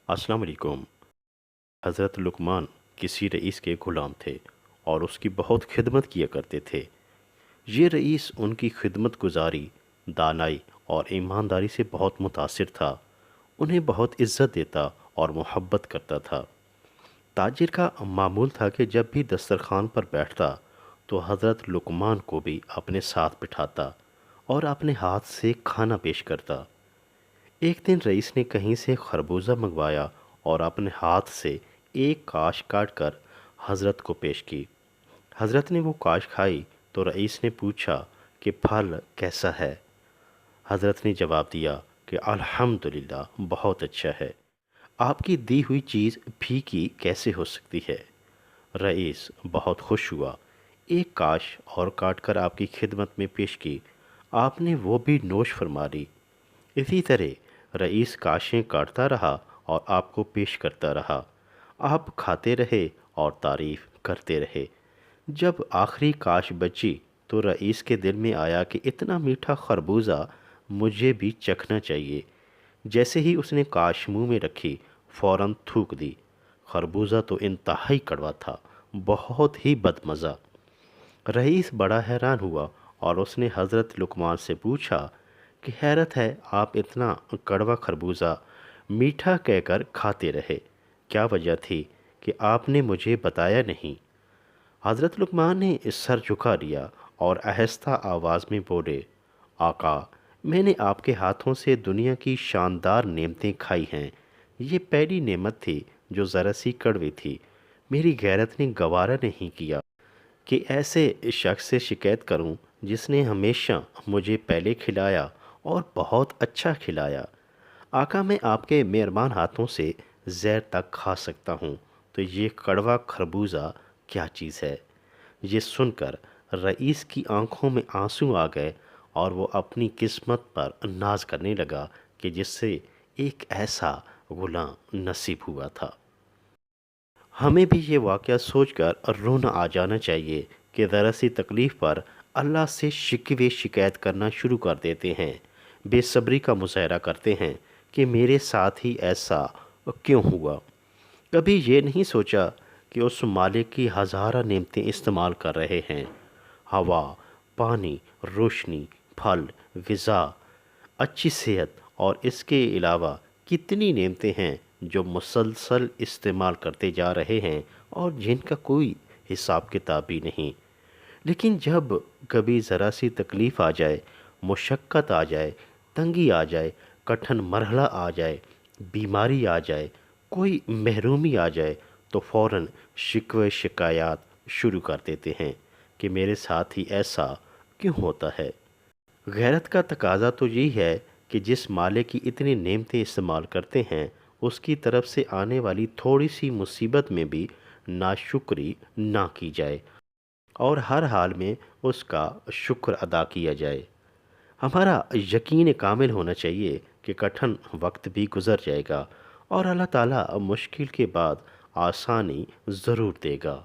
अस्सलाम वालेकुम। हज़रत लुकमान किसी रईस के ग़ुलाम थे और उसकी बहुत खिदमत किया करते थे। ये रईस उनकी खिदमत गुजारी, दानाई और ईमानदारी से बहुत मुतासिर था। उन्हें बहुत इज़्ज़त देता और मोहब्बत करता था। ताजिर का मामूल था कि जब भी दस्तरखान पर बैठता तो हज़रत लुकमान को भी अपने साथ बिठाता और अपने हाथ से खाना पेश करता। एक दिन रईस ने कहीं से खरबूजा मंगवाया और अपने हाथ से एक काश काट कर हज़रत को पेश की। हज़रत ने वो काश खाई तो रईस ने पूछा कि फल कैसा है। हज़रत ने जवाब दिया कि अल्हम्दुलिल्लाह बहुत अच्छा है। आपकी दी हुई चीज़ फीकी कैसे हो सकती है। रईस बहुत खुश हुआ, एक काश और काट कर आपकी खिदमत में पेश की। आपने वो भी नोश फरमा ली। इसी तरह रईस काशें काटता रहा और आपको पेश करता रहा। आप खाते रहे और तारीफ़ करते रहे। जब आखिरी काश बची तो रईस के दिल में आया कि इतना मीठा खरबूजा मुझे भी चखना चाहिए। जैसे ही उसने काश मुंह में रखी फ़ौरन थूक दी। खरबूजा तो इंतहाई कड़वा था, बहुत ही बदमज़ा। रईस बड़ा हैरान हुआ और उसने हज़रत लुकमान से पूछा कि हैरत है, आप इतना कड़वा खरबूजा मीठा कहकर खाते रहे, क्या वजह थी कि आपने मुझे बताया नहीं। हज़रत लुकमान ने सर झुका लिया और आहिस्ता आवाज़ में बोले, आका, मैंने आपके हाथों से दुनिया की शानदार नेमतें खाई हैं। ये पहली नेमत थी जो ज़रा सी कड़वी थी। मेरी गैरत ने गवारा नहीं किया कि ऐसे शख्स से शिकायत करूं जिसने हमेशा मुझे पहले खिलाया और बहुत अच्छा खिलाया। आका, मैं आपके मेहरबान हाथों से ज़हर तक खा सकता हूं, तो ये कड़वा खरबूजा क्या चीज़ है। ये सुनकर रईस की आंखों में आंसू आ गए और वो अपनी किस्मत पर नाज करने लगा कि जिससे एक ऐसा गुलाम नसीब हुआ था। हमें भी ये वाक़या सोचकर रोना आ जाना चाहिए कि ज़रा सी तकलीफ़ पर अल्लाह से शिकवे शिकायत करना शुरू कर देते हैं, बेसब्री का मुज़ाहरा करते हैं कि मेरे साथ ही ऐसा क्यों हुआ। कभी ये नहीं सोचा कि उस मालिक की हज़ारा नेमतें इस्तेमाल कर रहे हैं। हवा, पानी, रोशनी, फल, ग़िज़ा, अच्छी सेहत और इसके अलावा कितनी नेमतें हैं जो मुसलसल इस्तेमाल करते जा रहे हैं और जिनका कोई हिसाब किताब भी नहीं। लेकिन जब कभी ज़रा सी तकलीफ़ आ जाए, मुशक्क़त आ जाए, तंगी आ जाए, कठिन मरहला आ जाए, बीमारी आ जाए, कोई महरूमी आ जाए तो फ़ौरन शिकवे शिकायत शुरू कर देते हैं कि मेरे साथ ही ऐसा क्यों होता है। गैरत का तकाजा तो यही है कि जिस मालिक की इतनी नेमतें इस्तेमाल करते हैं उसकी तरफ से आने वाली थोड़ी सी मुसीबत में भी नाशुक्री ना की जाए और हर हाल में उसका शुक्र अदा किया जाए। हमारा यकीन कामिल होना चाहिए कि कठिन वक्त भी गुज़र जाएगा और अल्लाह ताला मुश्किल के बाद आसानी ज़रूर देगा।